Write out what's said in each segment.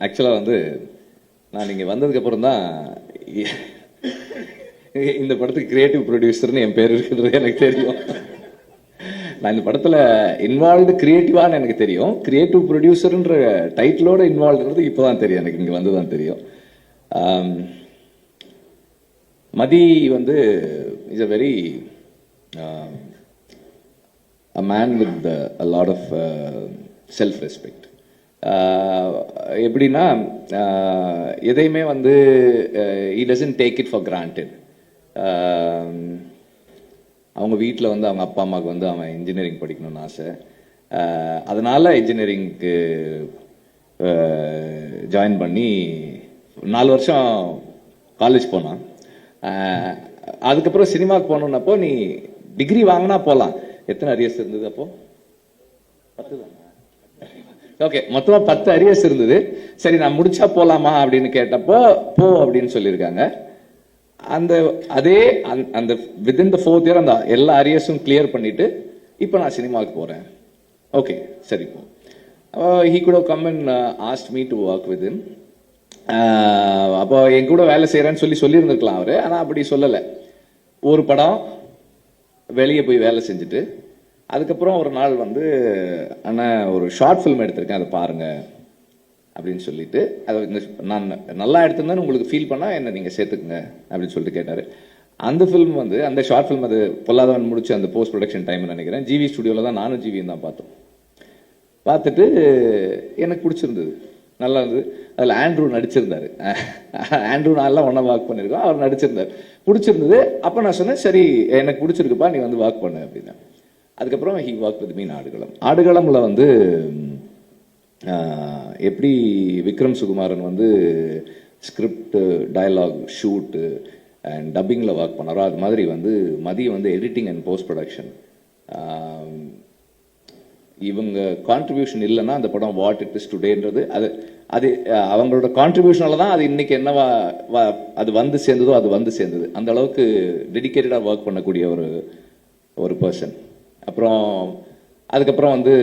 ஆக்சுவலாக வந்து நான் இங்கே வந்ததுக்கப்புறம் தான் இந்த படத்துக்கு கிரியேட்டிவ் ப்ரொடியூசர்னு என் பேர் இருக்கிறது எனக்கு தெரியும். நான் இந்த படத்தில் இன்வால்வ்டு கிரியேட்டிவான்னு எனக்கு தெரியும். கிரியேட்டிவ் ப்ரொடியூசர்ன்ற டைட்டிலோட இன்வால்வ்ன்றது இப்போ தான் தெரியும், எனக்கு இங்கே வந்து தான் தெரியும். மதி வந்து is a very a man with a lot of self-respect. எப்படின்னா எதையுமே வந்து he doesn't take it for granted. அவங்க வீட்டில் வந்து அவங்க அப்பா அம்மாவுக்கு வந்து அவன் இன்ஜினியரிங் படிக்கணும்னு ஆசை. அதனால் இன்ஜினியரிங்க்கு ஜாயின் பண்ணி 4 வருஷம் காலேஜ் போனான். அதுக்கப்புறம் சினிமாவுக்கு போகணுன்னப்போ நீ டிகிரி வாங்கினா போகலாம். எத்தனை அரியர்ஸ் இருந்தது அப்போ? 10 தான். ஓகே, மொத்தமாக 10 அரியர்ஸ் இருந்தது. சரி, நான் முடிச்சா போகலாமா அப்படின்னு கேட்டப்போ போ அப்படின்னு சொல்லியிருக்காங்க. அந்த வித்தின் த 4th இயர் அந்த எல்லா அரியர்ஸும் கிளியர் பண்ணிட்டு இப்போ நான் சினிமாவுக்கு போகிறேன். ஓகே, சரி போ. He could have come and asked me to work with him. அப்போ என் கூட வேலை செய்கிறேன்னு சொல்லியிருந்துருக்கலாம் அவர். ஆனால் அப்படி சொல்லலை. ஒரு படம் வெளியே போய் வேலை செஞ்சுட்டு அதுக்கப்புறம் ஒரு நாள் வந்து ஆனால் ஒரு ஷார்ட் ஃபிலிம் எடுத்திருக்கேன், அதை பாருங்க அப்படின்னு சொல்லிட்டு, அதை நான் நல்லா எடுத்திருந்தேன்னு உங்களுக்கு ஃபீல் பண்ணால் என்ன நீங்கள் சேர்த்துக்குங்க அப்படின்னு சொல்லிட்டு கேட்டார். அந்த ஃபிலிம் வந்து அந்த ஷார்ட் ஃபிலிம் அது பொல்லாதவன் முடிச்சு அந்த போஸ்ட் ப்ரொடக்ஷன் டைம்னு நினைக்கிறேன். ஜிவி ஸ்டுடியோவில் தான் நானும் ஜிவியும் தான் பார்த்தோம். பார்த்துட்டு எனக்கு பிடிச்சிருந்தது, நல்லா இருந்தது. அதில் ஆண்ட்ரூ நடிச்சிருந்தார். ஆண்ட்ரூ நான்லாம் ஒன்றா ஒர்க் பண்ணியிருக்கோம், அவர் நடிச்சிருந்தார். பிடிச்சிருந்தது. அப்போ நான் சொன்னேன், சரி எனக்கு பிடிச்சிருக்குப்பா, நீ வந்து ஒர்க் பண்ணு அப்படின்னு. அதுக்கப்புறம் he work with me Aadukalam. ஆடுகளமில் வந்து எப்படி விக்ரம் சுகுமாரன் வந்து ஸ்கிரிப்ட், டயலாக், ஷூட்டு அண்ட் டப்பிங்கில் ஒர்க் பண்ணாரோ அது மாதிரி வந்து மதி வந்து எடிட்டிங் அண்ட் போஸ்ட் ப்ரொடக்ஷன். இவங்க கான்ட்ரிபியூஷன் இல்லைன்னா அந்த படம் வாட் இட் இஸ் டுடேன்றது அது அவங்களோட கான்ட்ரிபியூஷனால தான் அது இன்னைக்கு என்னவா அது வந்து சேர்ந்ததோ அது வந்து சேர்ந்தது. அந்த அளவுக்கு டெடிக்கேட்டடாக ஒர்க் பண்ணக்கூடிய ஒரு பர்சன். அப்புறம் அதுக்கப்புறம் வந்து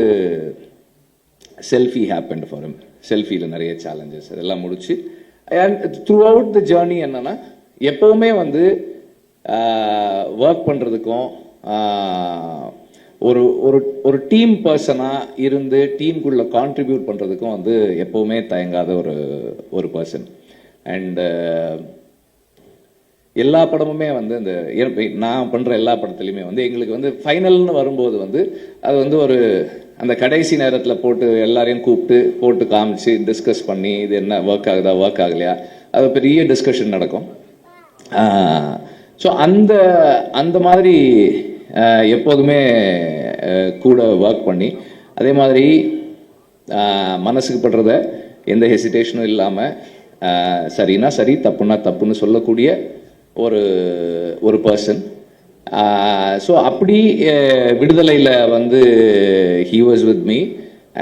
செல்ஃபி ஹேப்பன் ஃபார் ஹிம். செல்ஃபியில் நிறைய சேலஞ்சஸ் அதெல்லாம் முடிச்சு and through out the journey என்னன்னா எப்போவுமே வந்து ஒர்க் பண்ணுறதுக்கும் ஒரு டீம் பர்சனாக இருந்து டீமுக்குள்ள கான்ட்ரிபியூட் பண்ணுறதுக்கும் வந்து எப்போவுமே தயங்காத ஒரு பர்சன். அண்ட் எல்லா படமுமே வந்து அந்த நான் பண்ணுற எல்லா படத்துலையுமே வந்து எங்களுக்கு வந்து ஃபைனல்னு வரும்போது வந்து அது வந்து அந்த கடைசி நேரத்தில் போட்டு எல்லாரையும் கூப்பிட்டு போட்டு காமிச்சு டிஸ்கஸ் பண்ணி இது என்ன ஒர்க் ஆகுதா ஒர்க் ஆகலையா அது பெரிய டிஸ்கஷன் நடக்கும். ஸோ அந்த மாதிரி எப்போதுமே கூட ஒர்க் பண்ணி அதே மாதிரி மனசுக்கு படுறத எந்த ஹெசிடேஷனும் இல்லாமல் சரின்னா சரி தப்புன்னா தப்புன்னு சொல்லக்கூடிய ஒரு பர்சன். ஸோ அப்படி விடுதலையில் வந்து he was with me.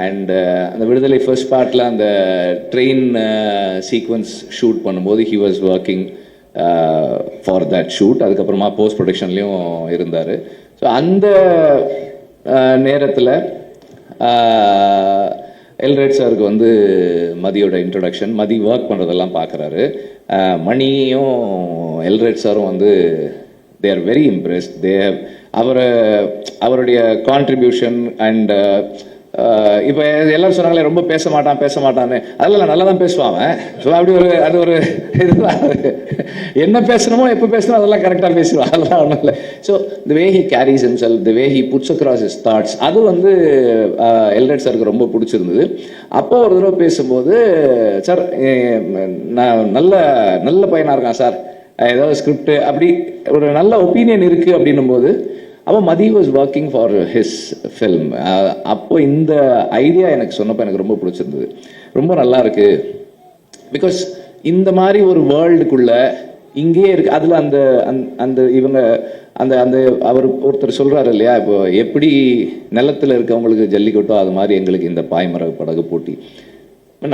And அந்த விடுதலை ஃபர்ஸ்ட் பார்ட்டில் அந்த ட்ரெயின் சீக்வன்ஸ் ஷூட் பண்ணும்போது he was working for that shoot. அதுக்கப்புறமா போஸ்ட் ப்ரொடக்ஷன்லேயும் இருந்தார். ஸோ அந்த நேரத்தில் எல்ரைட் சாருக்கு வந்து மதியோட இன்ட்ரொடக்ஷன், மதி ஒர்க் பண்ணுறதெல்லாம் பார்க்குறாரு. மணியும் எல்ரைட் சாரும் வந்து தே ஆர் வெரி இம்ப்ரெஸ்ட். அவருடைய கான்ட்ரிபியூஷன் அண்ட் இப்போ எல்லாரும் சொன்னாங்களே ரொம்ப பேச மாட்டான்னு, அதெல்லாம் நல்லா தான் பேசுவான். ஸோ அப்படி இதுதான் என்ன பேசணுமோ எப்போ பேசணும் அதெல்லாம் கரெக்டாக பேசுவான், அதெல்லாம் ஒன்றும் இல்லை. So the way he carries himself, the way he puts across his thoughts, அது வந்து எல்ரைட் சாருக்கு ரொம்ப பிடிச்சிருந்தது. அப்போ ஒரு தடவை பேசும்போது, சார் நான் நல்ல பையனாக இருக்கான் சார், ஏதாவது ஸ்கிரிப்ட் அப்படி ஒரு நல்ல ஒப்பீனியன் இருக்குது அப்படின்னும் போது அப்போ Mathi was working for his film. அப்போ இந்த ஐடியா எனக்கு சொன்னப்போ எனக்கு ரொம்ப பிடிச்சிருந்தது, ரொம்ப நல்லா இருக்கு. பிகாஸ் இந்த மாதிரி ஒரு வேர்ல்டுக்குள்ள இங்கேயே இருக்கு. அதில் அந்த இவங்க அந்த அவர் ஒருத்தர் சொல்றாரு இல்லையா, இப்போ எப்படி நிலத்தில் இருக்கவங்களுக்கு ஜல்லிக்கட்டோ அது மாதிரி எங்களுக்கு இந்த பாய்மர படகு போட்டி.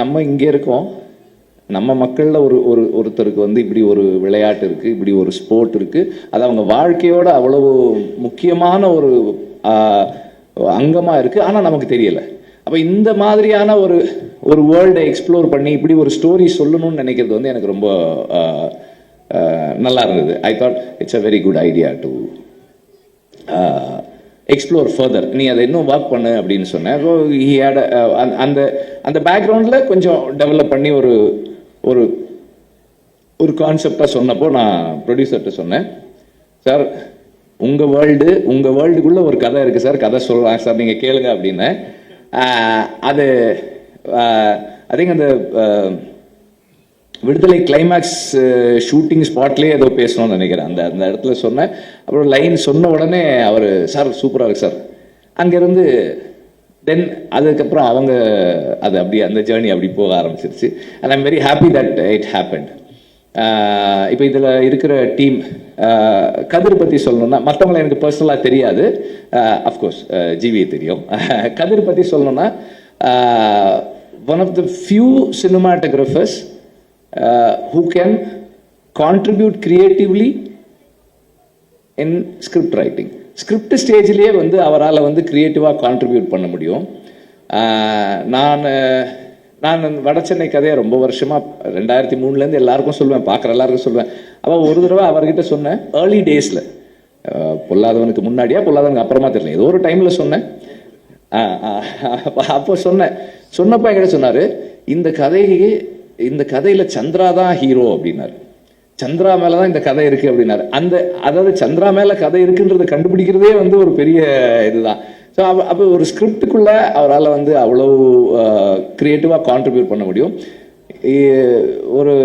நம்ம இங்கே இருக்கோம், நம்ம மக்களில் ஒருத்தருக்கு வந்து இப்படி ஒரு விளையாட்டு இருக்குது, இப்படி ஒரு ஸ்போர்ட் இருக்குது, அது அவங்க வாழ்க்கையோட அவ்வளவு முக்கியமான ஒரு அங்கமாக இருக்குது. ஆனால் நமக்கு தெரியலை. அப்போ இந்த மாதிரியான ஒரு ஒரு வேர்ல்டை எக்ஸ்ப்ளோர் பண்ணி இப்படி ஒரு ஸ்டோரி சொல்லணும்னு நினைக்கிறது வந்து எனக்கு ரொம்ப நல்லா இருந்தது. I thought it's a very good idea to explore further. நீ அதை இன்னும் ஒர்க் பண்ணு அப்படின்னு சொன்னேன். ஸோ ஹி ஹேட் அந்த அந்த பேக்ரவுண்டில் கொஞ்சம் டெவலப் பண்ணி ஒரு ஒரு ஒரு கான்செப்டாக சொன்னப்போ நான் ப்ரொடியூசர்கிட்ட சொன்னேன், சார் உங்கள் வேர்ல்டுக்குள்ளே ஒரு கதை இருக்குது சார், கதை சொல்லலாம் சார், நீங்கள் கேளுங்க அப்படின்னு. அது ஐ திங்க் அந்த விடுதலை கிளைமேக்ஸ் ஷூட்டிங் ஸ்பாட்லேயே ஏதோ பேசணும்னு நினைக்கிறேன். அந்த அந்த இடத்துல சொன்னேன். அப்புறம் லைன் சொன்ன உடனே அவர் சார் சூப்பராக இருக்கு சார். அங்கேருந்து தென் அதுக்கப்புறம் அவங்க அது அப்படி அந்த ஜேர்னி அப்படி போக ஆரம்பிச்சிருச்சு. And I'm very happy that it happened. இப்போ இதில் இருக்கிற டீம் கதிர் பற்றி சொல்லணும்னா, மற்றவங்களை எனக்கு பர்சனலாக தெரியாது, அஃப்கோர்ஸ் ஜிவியை தெரியும். கதிர் பற்றி சொல்லணும்னா one of the few cinematographers who can contribute creatively in script writing. Script ஸ்டேஜ்லேயே வந்து அவரால் வந்து க்ரியேட்டிவாக கான்ட்ரிபியூட் பண்ண முடியும். நான் வடசென்னை கதையை ரொம்ப வருஷமாக 2003 எல்லாருக்கும் சொல்லுவேன், பார்க்குற எல்லாருக்கும் சொல்லுவேன். அப்போ ஒரு தடவை அவர்கிட்ட சொன்னேன், ஏர்லி டேஸில், பொல்லாதவனுக்கு முன்னாடியா பொல்லாதவனுக்கு அப்புறமா தெரியல, ஏதோ ஒரு டைமில் சொன்னேன். அப்போ சொன்னப்போ என்கிட்ட சொன்னார், இந்த கதையில் சந்திரா தான் ஹீரோ அப்படின்னாரு. சந்திரா மேலே தான் இந்த கதை இருக்குது அப்படின்னாரு. அதாவது சந்திரா மேலே கதை இருக்குன்றதை கண்டுபிடிக்கிறதே வந்து ஒரு பெரிய இதுதான். ஸோ அப்போ ஒரு ஸ்கிரிப்டுக்குள்ளே அவரால் வந்து அவ்வளோ க்ரியேட்டிவாக கான்ட்ரிபியூட் பண்ண முடியும். ஒரு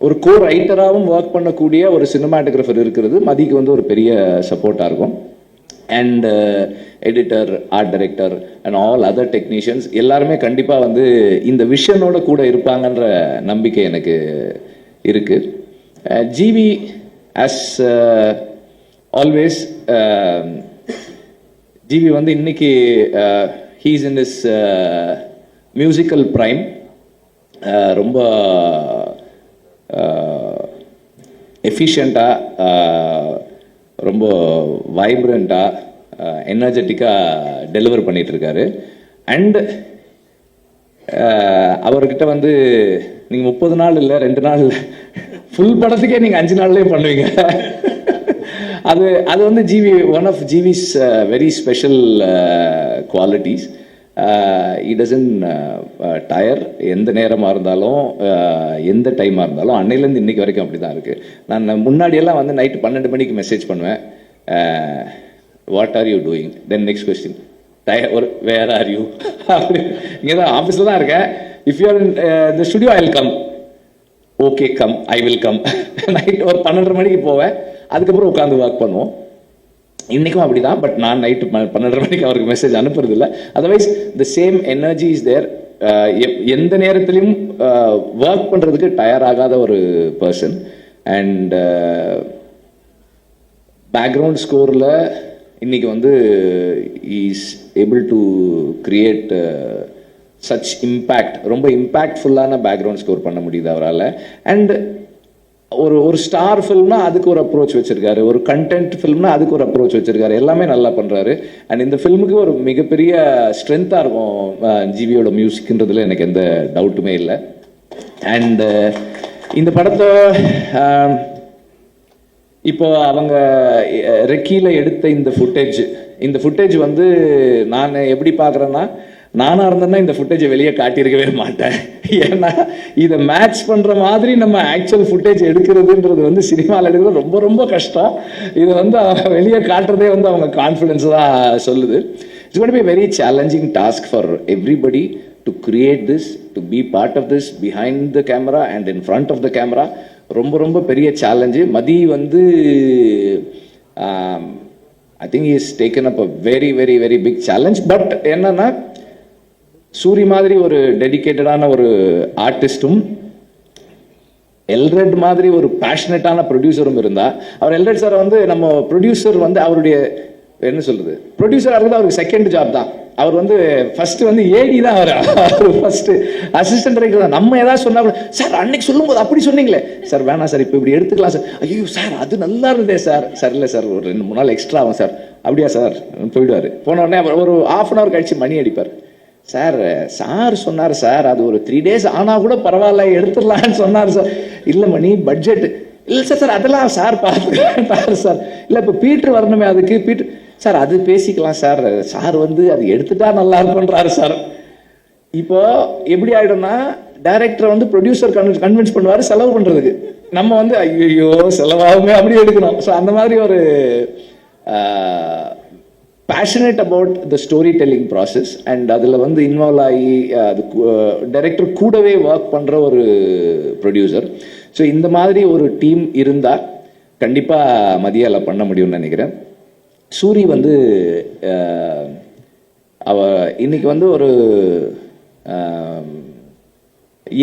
ஒரு கோ ரைட்டராகவும் ஒர்க் பண்ணக்கூடிய ஒரு சினிமாட்டோகிராஃபர் இருக்கிறது மதிக்கு வந்து ஒரு பெரிய சப்போர்ட்டாக இருக்கும். And editor, art director and all other technicians எல்லாருமே கண்டிப்பாக வந்து இந்த விஷனோட கூட இருப்பாங்கன்ற நம்பிக்கை எனக்கு இருக்குது. ஜிவி ஆஸ் ஆல்வேஸ், ஜிவி வந்து இன்னைக்கு he's in is musical prime. ரொம்ப எஃபிஷியண்ட்டாக, ரொம்ப வைப்ரண்ட்டாக, எனர்ஜெட்டிக்காக டெலிவர் பண்ணிகிட்ருக்காரு. அண்ட் அவர்கிட்ட வந்து நீங்கள் 30 நாள் இல்லை 2 நாள் இல்லை, ஃபுல் படத்துக்கே நீங்கள் 5 நாள்லேயே பண்ணுவீங்க. அது வந்து one of GV's very special qualities. He doesn't tire. எந்த நேரமாக இருந்தாலும், எந்த டைமாக இருந்தாலும், அன்னையிலேருந்து இன்னைக்கு வரைக்கும் அப்படி தான் இருக்குது. நான் முன்னாடியெல்லாம் வந்து நைட்டு 12 மணிக்கு மெசேஜ் பண்ணுவேன், what are you doing, then next question where are you, அப்படி. இங்கே தான் ஆஃபீஸில் தான் இருக்கேன். If you are in the studio I will come, okay come, I will come. Night ஒரு 12:30 மணிக்கு போவேன், அதுக்கப்புறம் உட்காந்து ஒர்க் பண்ணுவோம். இன்றைக்கும் அப்படி தான். பட் நான் நைட்டு 12:30 மணிக்கு அவருக்கு மெசேஜ் அனுப்புறது இல்லை. Otherwise the same energy is there. எந்த நேரத்திலையும் ஒர்க் பண்ணுறதுக்கு டயர் ஆகாத ஒரு பர்சன். அண்ட் பேக்ரவுண்ட் ஸ்கோரில் இன்னைக்கு வந்து is able to create such impact. ரொம்ப இம்பேக்ட்ஃபுல்லான பேக்ரவுண்ட் ஸ்கோர் பண்ண முடியுது அவரால். அண்ட் ஒரு ஸ்டார் ஃபில்ம்னா அதுக்கு ஒரு அப்ரோச் வச்சிருக்காரு, ஒரு கண்டென்ட் ஃபில்ம்னா அதுக்கு ஒரு அப்ரோச் வச்சிருக்காரு. எல்லாமே நல்லா பண்ணுறாரு. அண்ட் இந்த ஃபில்முக்கு ஒரு மிகப்பெரிய ஸ்ட்ரென்த்தாக இருக்கும் ஜிவியோட மியூசிக்ன்றதுல எனக்கு எந்த டவுட்டுமே இல்லை. அண்ட் இந்த படத்தை இப்போ அவங்க ரெக்கியில் எடுத்த இந்த ஃபுட்டேஜ் வந்து நான் எப்படி பார்க்குறேன்னா, நானாக இருந்தேன்னா இந்த ஃபுட்டேஜை வெளியே காட்டியிருக்கவே மாட்டேன். ஏன்னா இதை மேட்ச் பண்ணுற மாதிரி நம்ம ஆக்சுவல் ஃபுட்டேஜ் எடுக்கிறதுன்றது வந்து சினிமாவில் எடுக்கிறது ரொம்ப ரொம்ப கஷ்டம். இதை வந்து வெளியே காட்டுறதே வந்து அவங்க கான்ஃபிடென்ஸ் தான் சொல்லுது. It's going to be very challenging task for everybody to create this, to be part of this behind the camera and in front of the camera. ரொம்ப ரொம்ப பெரிய சேலஞ்சு. மதி வந்து I think is taken up a very very very big challenge. But என்னன்னா, சூரி மாதிரி ஒரு டெடிகேட்டடான ஒரு ஆர்டிஸ்டும், எல்ரெட் மாதிரி ஒரு பேஷனட்டான ப்ரொடியூசரும் இருந்தா, அவர் எல்ரெட் சார் வந்து நம்ம ப்ரொடியூசர் வந்து அவருடைய என்ன சொல்றது, ப்ரொடியூசராக இருக்கிறது அவருக்கு செகண்ட் ஜாப் தான். அவர் வந்து ஃபர்ஸ்ட் வந்து ஏடி தான். அவர் ஃபர்ஸ்ட் அசிஸ்டன்ட் டைரக்டர் தான். நம்ம ஏதாவது சொன்னா கூட, சார் அன்னைக்கு சொல்லும்போது அப்படி சொன்னீங்களே சார், வேணாம் சார், இப்போ இப்படி எடுத்துக்கலாம் சார். ஐயோ சார் அது நல்லா இருந்தே சார். சார் இல்லை சார், ஒரு 2-3 நாள் எக்ஸ்ட்ரா ஆகும் சார். அப்படியா சார், போயிடுவார். போன உடனே ஒரு ½ அன் அவர் கழிச்சு மணி அடிப்பார். சார் சார் சொன்னார் சார், அது ஒரு 3 days ஆனால் கூட பரவாயில்ல எடுத்துடலான்னு சொன்னார் சார். இல்லை மணி பட்ஜெட் இல்லை சார், சார் அதெல்லாம் சார் பார்த்துக்கிட்டாரு சார். இல்லை இப்போ பீட்ரு வரணுமே, அதுக்கு பீட்ரு சார் அது பேசிக்கலாம் சார், சார் வந்து அது எடுத்துட்டா நல்லா இருக்குன்றாரு சார். இப்போ எப்படி ஆகிடும்னா, டைரக்டரை வந்து ப்ரொடியூசர் கன்வின்ஸ் பண்ணுவார் செலவு பண்ணுறதுக்கு, நம்ம வந்து ஐயோ செலவாகுமே அப்படி எடுக்கணும். ஸோ அந்த மாதிரி ஒரு passionate about the story telling process and அதில் வந்து இன்வால்வ் ஆகி அது டைரக்டர் கூடவே ஒர்க் பண்ணுற ஒரு ப்ரொடியூசர். ஸோ இந்த மாதிரி ஒரு டீம் இருந்தால் கண்டிப்பாக மதியால பண்ண முடியும்னு நினைக்கிறேன். சூரி வந்து இன்னைக்கு வந்து ஒரு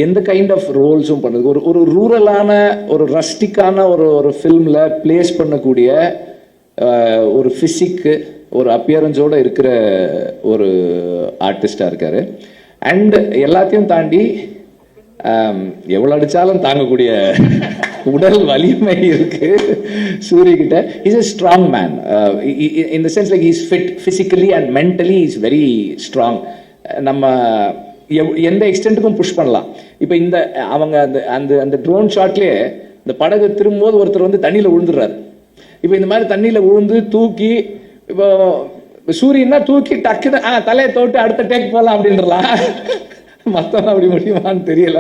எந்த கைண்ட் ஆஃப் ரோல்ஸும் பண்ணுறது, ஒரு ரூரலான ஒரு ரஸ்டிக்கான ஒரு ஃபில்மில் பிளேஸ் பண்ணக்கூடிய ஒரு ஃபிசிக்கு ஒரு அப்பியரன்ஸோடு இருக்கிற ஒரு ஆர்டிஸ்டாக இருக்கார். அண்ட் எல்லாத்தையும் தாண்டி எவ்வளோ அடித்தாலும் தாங்கக்கூடிய உடல் வலிமை இருக்கு சூரியகிட்ட. Is a strong man in the sense like he is fit physically and mentally he is very strong. நம்ம எந்த எக்ஸ்டென்ட்டுக்கும் புஷ் பண்ணலாம். இப்போ இந்த அவங்க அந்த அந்த ட்ரோன் ஷாட்லேயே இந்த படகு திரும்பும்போது ஒருத்தர் வந்து தண்ணியில் விழுந்துடுறாரு. இப்போ இந்த மாதிரி தண்ணியில் விழுந்து தூக்கி இப்போ சூரியன்னா தூக்கி டக்குன்னு தலையை தோட்டு அடுத்த டேக் போகலாம் அப்படின்றலாம். மற்றவங்க அப்படி முடியுமான்னு தெரியல.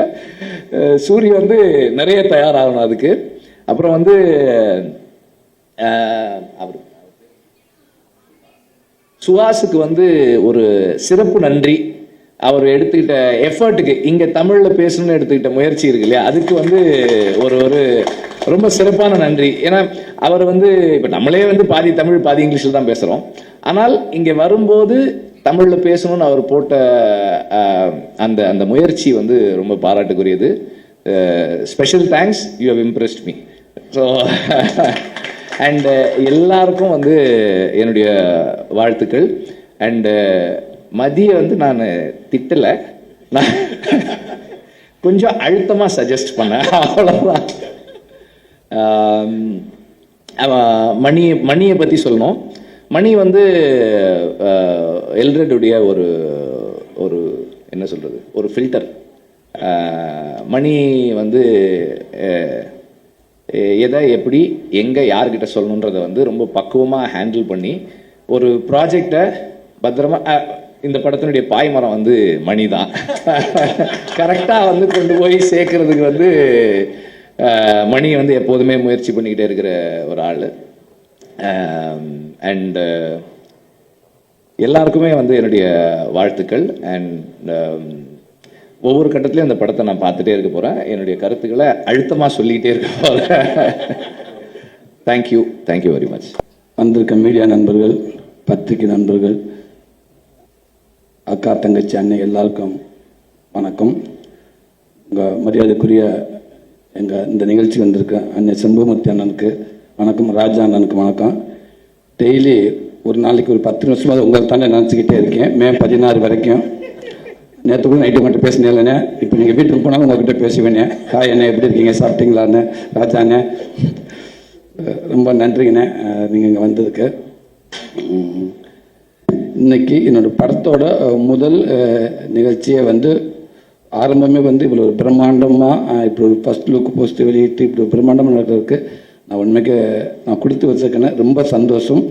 சூரிய வந்து நிறைய தயாராகணும் அதுக்கு. அப்புறம் வந்து அவர் சுஹாஸுக்கு வந்து ஒரு சிறப்பு நன்றி. அவர் எடுத்துக்கிட்ட எஃபர்ட்டுக்கு, இங்கே தமிழில் பேசணும்னு எடுத்துக்கிட்ட முயற்சி இருக்கு இல்லையா, அதுக்கு வந்து ஒரு ஒரு ரொம்ப சிறப்பான நன்றி. ஏன்னா அவர் வந்து இப்போ நம்மளே வந்து பாதி தமிழ் பாதி இங்கிலீஷில் தான் பேசுகிறோம். ஆனால் இங்கே வரும்போது தமிழில் பேசணும்னு அவர் போட்ட அந்த அந்த முயற்சி வந்து ரொம்ப பாராட்டுக்குரியது. Special thanks, you have impressed me. So and எல்லாருக்கும் வந்து என்னுடைய வாழ்த்துக்கள். அண்டு மதியை வந்து நான் திட்டலை, நான் கொஞ்சம் அழுத்தமாக சஜஸ்ட் பண்ணேன், அவ்வளோதான். மணியை பற்றி சொல்லணும். மணி வந்து எல்ரெட்டுடைய ஒரு ஒரு என்ன சொல்கிறது, ஒரு ஃபில்டர். மணி வந்து எதை எப்படி எங்கே யார்கிட்ட சொல்லணுன்றதை வந்து ரொம்ப பக்குவமாக ஹேண்டில் பண்ணி ஒரு ப்ராஜெக்டை பத்திரமா, இந்த படத்தினுடைய பாய்மரம் வந்து மணி தான் கரெக்டாக வந்து கொண்டு போய் சேர்க்கறதுக்கு வந்து மணி வந்து எப்போதுமே முயற்சி பண்ணிக்கிட்டே இருக்கிற ஒரு ஆள். அண்ட் எல்லாருக்குமே வந்து என்னுடைய வாழ்த்துக்கள். அண்ட் ஒவ்வொரு கட்டத்துலையும் அந்த படத்தை நான் பார்த்துட்டே இருக்க போகிறேன். என்னுடைய கருத்துக்களை அழுத்தமாக சொல்லிக்கிட்டே இருக்க போகிறேன். Thank you, thank you very much. வந்திருக்க மீடியா நண்பர்கள், பத்திரிகை நண்பர்கள், அக்கா தங்கச்சி அண்ணன் எல்லாருக்கும் வணக்கம். உங்கள் மரியாதைக்குரிய எங்கள் இந்த நிகழ்ச்சி வந்திருக்க அண்ணன் செம்புமூர்த்தி அண்ணனுக்கு வணக்கம், ராஜா அண்ணனுக்கு வணக்கம். டெய்லி ஒரு நாளைக்கு ஒரு 10 நிமிஷமாக உங்களை தானே நினச்சிக்கிட்டே இருக்கேன். மே 16 வரைக்கும். நேற்று கூட நைட்டு மட்டும் பேசினேன். இப்போ நீங்கள் வீட்டுக்கு போனாலும் உங்கள்கிட்ட பேசுவேனே. ஹாய் அண்ணே, எப்படி இருக்கீங்க, சாப்பிட்டீங்களான்னு. ராஜா அண்ணே ரொம்ப நன்றிங்கண்ணே நீங்கள் இங்கே வந்ததுக்கு. இன்னைக்கு என்னோட படத்தோட முதல் நிகழ்ச்சியை வந்து ஆரம்பமே வந்து இவ்வளோ ஒரு பிரம்மாண்டமாக இப்படி ஒரு ஃபஸ்ட் லுக் போஸ்ட் வெளியிட்டு இப்படி ஒரு பிரம்மாண்டமாக நடக்கிறதுக்கு நான் உண்மைக்கு நான் கொடுத்து வச்சிருக்கேன். ரொம்ப சந்தோஷம்.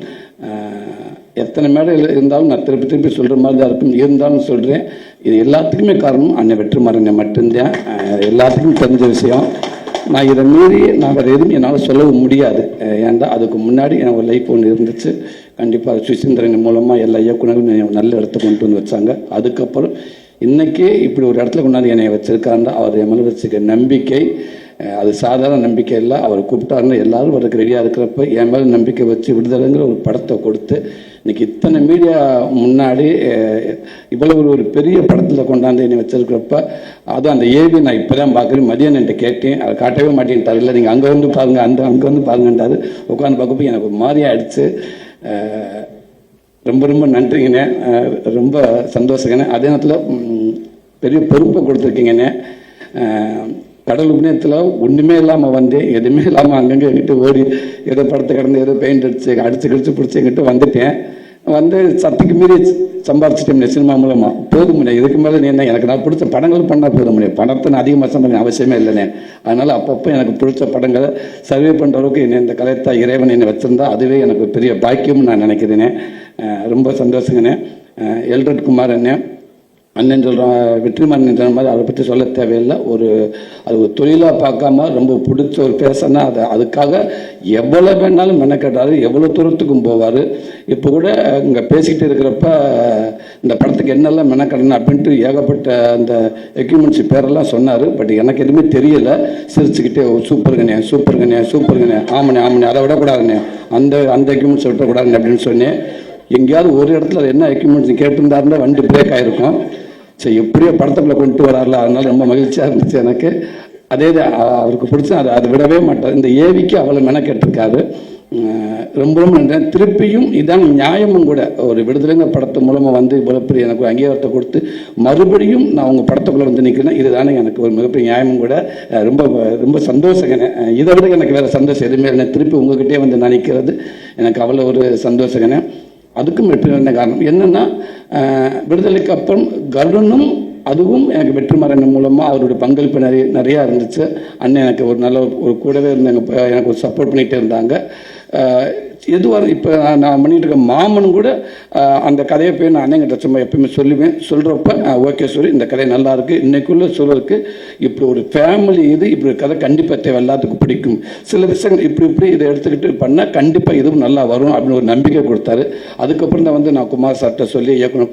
எத்தனை மேடையில் இருந்தாலும் நான் திருப்பி சொல்கிற மாதிரி தான் இருக்கும். இருந்தாலும் சொல்கிறேன், இது எல்லாத்துக்குமே காரணம் அண்ணன் வெற்றிமாறன் மட்டும்தான். எல்லாத்துக்கும் தெரிஞ்ச விஷயம். நான் இதை மீறி நான் வேறு எதுவும் என்னால் சொல்லவும் முடியாது. ஏன்டா அதுக்கு முன்னாடி எனக்கு ஒரு லைஃப் ஒன்று இருந்துச்சு. கண்டிப்பாக சுசீந்திரன் மூலமாக எல்லா இயக்குனரும் நல்ல இடத்த கொண்டு வந்து வச்சாங்க. அதுக்கப்புறம் இன்றைக்கி இப்படி ஒரு இடத்துல கொண்டாந்து என்னை வச்சுருக்காருன்னா அவர் என் மேலே வச்சுக்க நம்பிக்கை அது சாதாரண நம்பிக்கை இல்லை. அவர் கூப்பிட்டாருன்னா எல்லாரும் வரக்கு ரெடியாக இருக்கிறப்ப என் மேலே நம்பிக்கை வச்சு விடுதலைங்கிற ஒரு படத்தை கொடுத்து இன்றைக்கி இத்தனை மீடியா முன்னாடி இவ்வளோ ஒரு பெரிய படத்தில் கொண்டாந்து என்னை வச்சுருக்கிறப்ப அதுவும் அந்த ஏவி நான் இப்போ தான் பார்க்குறேன். மதியம் என்கிட்ட கேட்டேன், அதை காட்டவே மாட்டேன்ட்டார். இல்லை நீங்கள் அங்கே வந்து பாருங்கள், அங்கே வந்து பாருங்கன்றாரு. உட்காந்து பார்க்கப்போ எனக்கு ஒரு மாதிரியாக ஆயிடுச்சு. ரொம்ப ரொம்ப நன்றிங்கண்ணே, ரொம்ப சந்தோஷங்கண்ணே. அதே நேரத்தில் பெரிய பொறுப்பை கொடுத்துருக்கீங்கண்ணே. கடல் உபநயத்தில் ஒன்றுமே இல்லாமல் வந்து எதுவுமே இல்லாமல் அங்கங்கே எங்கிட்ட ஓடி ஏதோ படத்தை கடந்து ஏதோ பெயிண்ட் அடித்து கிடிச்சு பிடிச்சி எங்கிட்ட வந்துட்டேன். வந்து சத்துக்கு மீறி சம்பாதிச்சிட்டோம் சினிமா மூலமாக. போதும் இதுக்கு மேலே நீ என்ன, எனக்கு நான் பிடிச்ச படங்கள் பண்ணால் போதும் பணத்தை நான் அதிகமாக சம்பாதிக்க அவசியமே இல்லைண்ணே. அதனால் அப்பப்போ எனக்கு பிடிச்ச படங்களை சர்வே பண்ணுற அளவுக்கு என்னை இந்த கலைத்தா இறைவன் என்னை வச்சுருந்தா அதுவே எனக்கு பெரிய பாக்கியம்னு நான் நினைக்கிறேனே. ரொம்ப சந்தோஷங்கண்ணே. எல்ரட் குமார் அண்ணன் சொல்கிறான், வெற்றிமாறன் சொன்ன மாதிரி அதை பற்றி சொல்ல தேவையில்லை. அது ஒரு தொழிலாக பார்க்காம ரொம்ப பிடிச்ச ஒரு பேசனா அதுக்காக எவ்வளோ வேணாலும் மெனக்கட்டாரு, எவ்வளோ தூரத்துக்கும் போவார். இப்போ கூட இங்கே பேசிக்கிட்டு இருக்கிறப்ப இந்த படத்துக்கு என்னெல்லாம் மெனக்கடணும் அப்படின்ட்டு ஏகப்பட்ட அந்த எக்யூப்மெண்ட்ஸ் பேரெல்லாம் சொன்னார். பட் எனக்கு எதுவுமே தெரியல. சிரிச்சுக்கிட்டே சூப்பருங்கண்ணே சூப்பருங்கண்ணே சூப்பருங்கண்ணே, ஆமண்ணே அதை விடக்கூடாதுண்ணே, அந்த எக்யூப்மெண்ட்ஸ் விட்டக்கூடாதுண்ணே அப்படின்னு சொன்னேன். எங்கேயாவது ஒரு இடத்துல என்ன எக்யூப்மெண்ட்ஸ் கேட்டிருந்தாருந்தா வண்டி பிரேக் ஆகிருக்கும். சரி, எப்படியோ படத்துக்குள்ளே கொண்டு வராருல, அதனால ரொம்ப மகிழ்ச்சியாக இருந்துச்சு எனக்கு. அதே அவருக்கு பிடிச்சா அதை விடவே மாட்டார். இந்த ஏவிக்கு அவ்வளோ மெனக்கெட்டிருக்காரு. ரொம்ப ரொம்ப நன்றி. திருப்பியும் இதான் நியாயமும் கூட, ஒரு விடுதலைங்க படத்து மூலமாக வந்து இவ்வளோ பெரிய எனக்கு ஒரு அங்கீகாரத்தை கொடுத்து மறுபடியும் நான் உங்கள் படத்துக்குள்ளே வந்து நிற்கிறேன். இதுதானே எனக்கு ஒரு மிகப்பெரிய நியாயமும் கூட. ரொம்ப ரொம்ப சந்தோஷங்கண்ணே. இதை விட எனக்கு வேறு சந்தோஷம் எதுவுமே இல்லை. திருப்பி உங்ககிட்டே வந்து நான் நிற்கிறது எனக்கு அவ்வளோ ஒரு சந்தோஷங்கண்ணே. அதுக்கும் வெற்றி என்ன காரணம் என்னென்னா, விடுதலைக்கு அப்புறம் கருடனும் அதுவும் எனக்கு வெற்றிமாறன் மூலமாக அவருடைய பங்களிப்பு நிறையா இருந்துச்சு. அண்ணன் எனக்கு ஒரு நல்ல ஒரு கூடவே இருந்தாங்க, எனக்கு ஒரு சப்போர்ட் பண்ணிகிட்டே இருந்தாங்க. எதுவாக இப்போ நான் பண்ணிகிட்டு இருக்க மாமனும் கூட அந்த கதையை போய் நான் அண்ணங்கிட்ட சும்மா எப்பயுமே சொல்லுவேன். சொல்கிறப்ப ஓகே சொல்லி இந்த கதை நல்லாயிருக்கு, இன்றைக்குள்ளே சொல்கிறதுக்கு இப்படி ஒரு ஃபேமிலி இப்படி ஒரு கதை கண்டிப்பாக தேவை, எல்லாத்துக்கும் பிடிக்கும். சில விஷயங்கள் இப்படி இதை எடுத்துக்கிட்டு பண்ணால் கண்டிப்பாக இதுவும் நல்லா வரும் அப்படின்னு ஒரு நம்பிக்கை கொடுத்தாரு. அதுக்கப்புறம் தான் வந்து நான் குமார் சார்கிட்ட சொல்லி இயக்குனர்